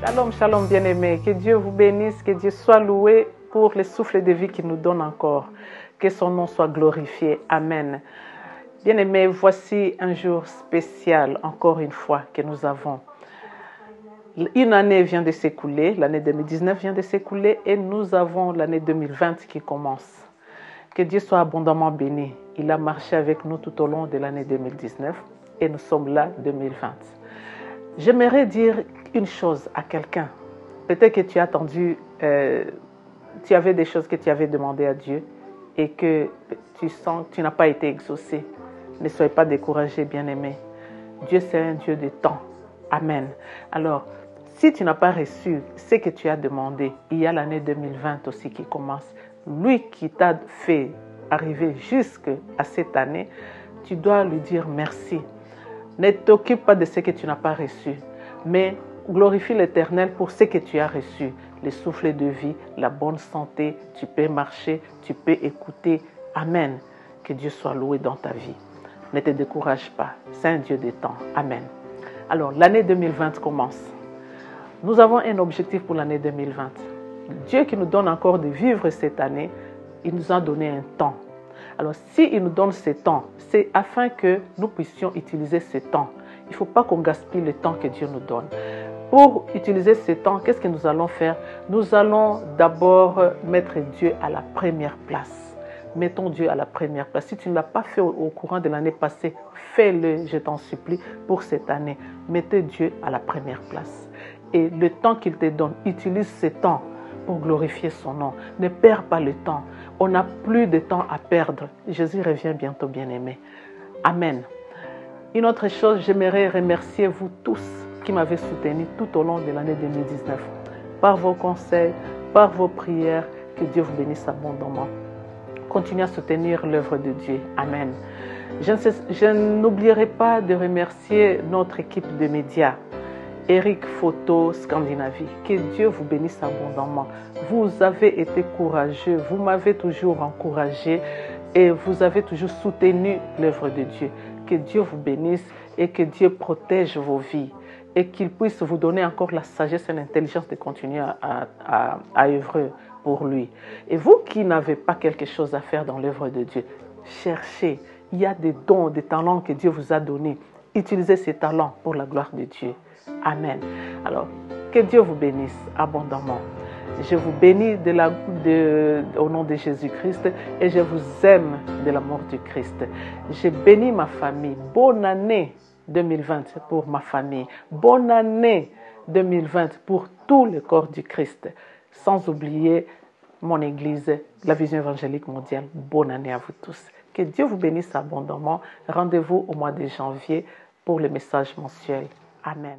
Shalom, shalom bien-aimés. Que Dieu vous bénisse, que Dieu soit loué pour les souffles de vie qu'il nous donne encore. Que son nom soit glorifié. Amen. Bien-aimés, voici un jour spécial, encore une fois, que nous avons. Une année vient de s'écouler, l'année 2019 vient de s'écouler et nous avons l'année 2020 qui commence. Que Dieu soit abondamment béni. Il a marché avec nous tout au long de l'année 2019 et nous sommes là 2020. J'aimerais dire une chose à quelqu'un. Peut-être que tu as attendu, tu avais des choses que tu avais demandées à Dieu et que tu sens que tu n'as pas été exaucé. Ne soyez pas découragés, bien-aimés. Dieu, c'est un Dieu de temps. Amen. Alors, si tu n'as pas reçu ce que tu as demandé, il y a l'année 2020 aussi qui commence. Lui qui t'a fait arriver jusqu'à cette année, tu dois lui dire merci. Ne t'occupe pas de ce que tu n'as pas reçu, mais glorifie l'Éternel pour ce que tu as reçu. Le souffle de vie, la bonne santé, tu peux marcher, tu peux écouter. Amen. Que Dieu soit loué dans ta vie. Ne te décourage pas. C'est un Dieu des temps. Amen. Alors, l'année 2020 commence. Nous avons un objectif pour l'année 2020. Dieu qui nous donne encore de vivre cette année, il nous a donné un temps. Alors, s'il nous donne ce temps, c'est afin que nous puissions utiliser ce temps. Il ne faut pas qu'on gaspille le temps que Dieu nous donne. Pour utiliser ce temps, qu'est-ce que nous allons faire? Nous allons d'abord mettre Dieu à la première place. Mettons Dieu à la première place. Si tu ne l'as pas fait au courant de l'année passée, fais-le, je t'en supplie, pour cette année. Mettez Dieu à la première place. Et le temps qu'il te donne, utilise ce temps pour glorifier son nom. Ne perds pas le temps. On n'a plus de temps à perdre. Jésus revient bientôt, bien-aimé. Amen. Une autre chose, j'aimerais remercier vous tous qui m'avez soutenu tout au long de l'année 2019. Par vos conseils, par vos prières, que Dieu vous bénisse abondamment. Continuez à soutenir l'œuvre de Dieu. Amen. Je n'oublierai pas de remercier notre équipe de médias. Eric Photo Scandinavie, que Dieu vous bénisse abondamment. Vous avez été courageux, vous m'avez toujours encouragé et vous avez toujours soutenu l'œuvre de Dieu. Que Dieu vous bénisse et que Dieu protège vos vies et qu'il puisse vous donner encore la sagesse et l'intelligence de continuer à œuvrer pour lui. Et vous qui n'avez pas quelque chose à faire dans l'œuvre de Dieu, cherchez. Il y a des dons, des talents que Dieu vous a donnés. Utilisez ces talents pour la gloire de Dieu. Amen. Alors, que Dieu vous bénisse abondamment. Je vous bénis au nom de Jésus-Christ et je vous aime de l'amour du Christ. Je bénis ma famille. Bonne année 2020 pour ma famille. Bonne année 2020 pour tout le corps du Christ. Sans oublier mon église, la Vision évangélique mondiale. Bonne année à vous tous. Que Dieu vous bénisse abondamment. Rendez-vous au mois de janvier pour le message mensuel. Amen.